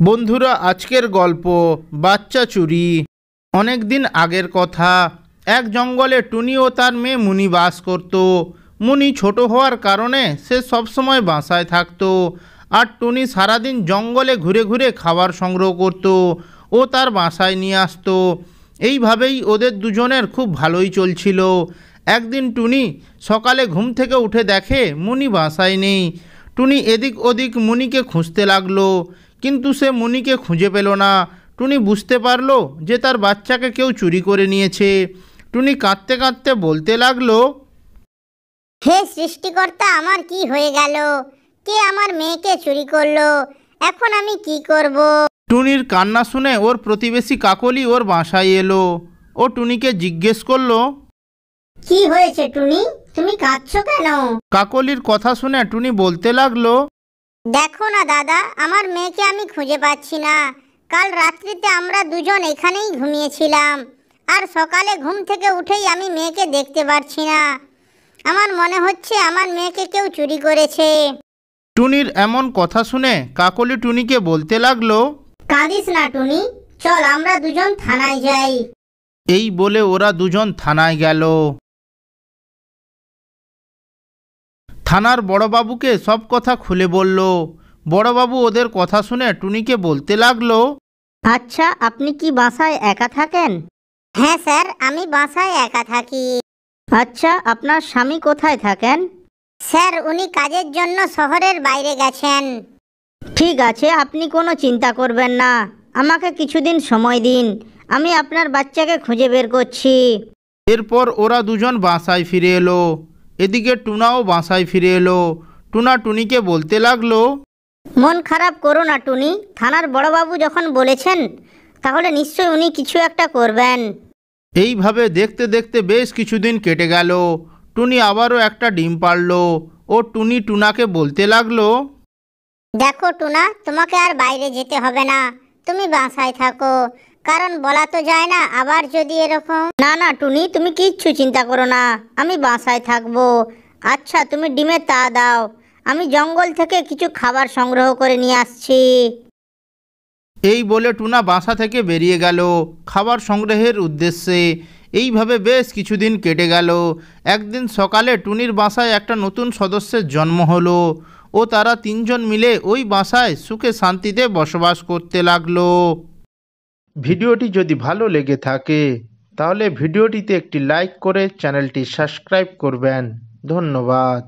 বন্ধুরা, আজকের গল্প বাচ্চা চুরি। অনেক দিন আগের কথা। এক জঙ্গলে টুনি ও তার মেয়ে মুনি বাস করত। মুনি ছোট হওয়ার কারণে সে সবসময় বাসায় থাকতো, আর টুনি সারাদিন জঙ্গলে ঘুরে ঘুরে খাবার সংগ্রহ করত ও তার বাসায় নিয়ে আসতো। এইভাবেই ওদের দুজনের খুব ভালোই চলছিল। একদিন টুনি সকালে ঘুম থেকে উঠে দেখে মুনি বাসায় নেই। টুনি এদিক ওদিক মুনিকে খুঁজতে লাগলো, কিন্তু সে মুনিকে খুঁজে পেল না। টুনি বুঝতে পারলো যে তার বাচ্চাকে কেউ চুরি করে নিয়েছে। টুনি কাঁদতে কাঁদতে বলতে লাগলো, হে সৃষ্টিকর্তা, আমার কি হয়ে গেল? কে আমার মেয়েকে চুরি করলো? এখন আমি কি করব? টুনির কান্না শুনে ওর প্রতিবেশী কাকলি ওর বাসায় এলো। ও টুনিকে জিজ্ঞেস করলো, কি হয়েছে টুনি, তুমি কাঁদছো কেন? কাকলির কথা শুনে টুনি বলতে লাগলো, দেখো না দাদা, আমার মেয়েকে আমি খুঁজে পাচ্ছি না। কাল রাত্রিতে আমরা দুজন এখানেই ঘুমিয়েছিলাম, আর সকালে ঘুম থেকে উঠেই আমি মেয়েকে দেখতে পারছি না। আমার মনে হচ্ছে আমার মেয়েকে কেউ চুরি করেছে। টুনির এমন কথা শুনে কাকলি টুনিকে বলতে লাগলো, কাঁদিস না টুনি, চল আমরা দুজন থানায় যাই। এই বলে ওরা দুজন থানায় গেল। থানার বড়বাবুকে সব কথা খুলে বলল। বড়বাবু ওদের কথা শুনে টুনিকে বলতে লাগলো, আচ্ছা, আপনি কি বাসায় একা থাকেন? হ্যাঁ স্যার, আমি বাসায় একা থাকি। আচ্ছা, আপনার স্বামী কোথায় থাকেন? স্যার, উনি কাজের জন্য শহরের বাইরে গেছেন। ঠিক আছে, আপনি কোনো চিন্তা করবেন না। আমাকে কিছুদিন সময় দিন, আমি আপনার বাচ্চাকে খুঁজে বের করছি। এরপর ওরা দুজন বাসায় ফিরে এলো। এদিকে টুনাও বাসায় ফিরে এলো। টুনা টুনিকে বলতে লাগলো, মন খারাপ করো না টুনি, থানার বড়বাবু যখন বলেছেন তাহলে নিশ্চয়ই উনি কিছু একটা করবেন। এইভাবে দেখতে দেখতে বেশ কিছুদিন কেটে গেল। টুনি আবারও একটা ডিম পাড়ল। ও টুনি টুনাকে বলতে লাগলো, দেখো টুনা, তোমাকে আর বাইরে যেতে হবে না, তুমি বাসায় থাকো। কারণ বলা তো যায় না, আবার যদি এরকম। না না টুনি, তুমি কিচ্ছু চিন্তা করো না, আমি বাসায় থাকবো। আচ্ছা, তুমি ডিমের তা দাও, আমি জঙ্গল থেকে কিছু খাবার সংগ্রহ করে নিয়ে আসছি। এই বলে টুনা বাসা থেকে বেরিয়ে গেল খাবার সংগ্রহের উদ্দেশ্যে। এইভাবে বেশ কিছুদিন কেটে গেল। একদিন সকালে টুনির বাসায় একটা নতুন সদস্যের জন্ম হলো। ও তারা তিনজন মিলে ওই বাসায় সুখে শান্তিতে বসবাস করতে লাগলো। ভিডিওটি যদি ভালো লেগে থাকে তাহলে ভিডিওটিতে একটি লাইক করে চ্যানেলটি সাবস্ক্রাইব করবেন। ধন্যবাদ।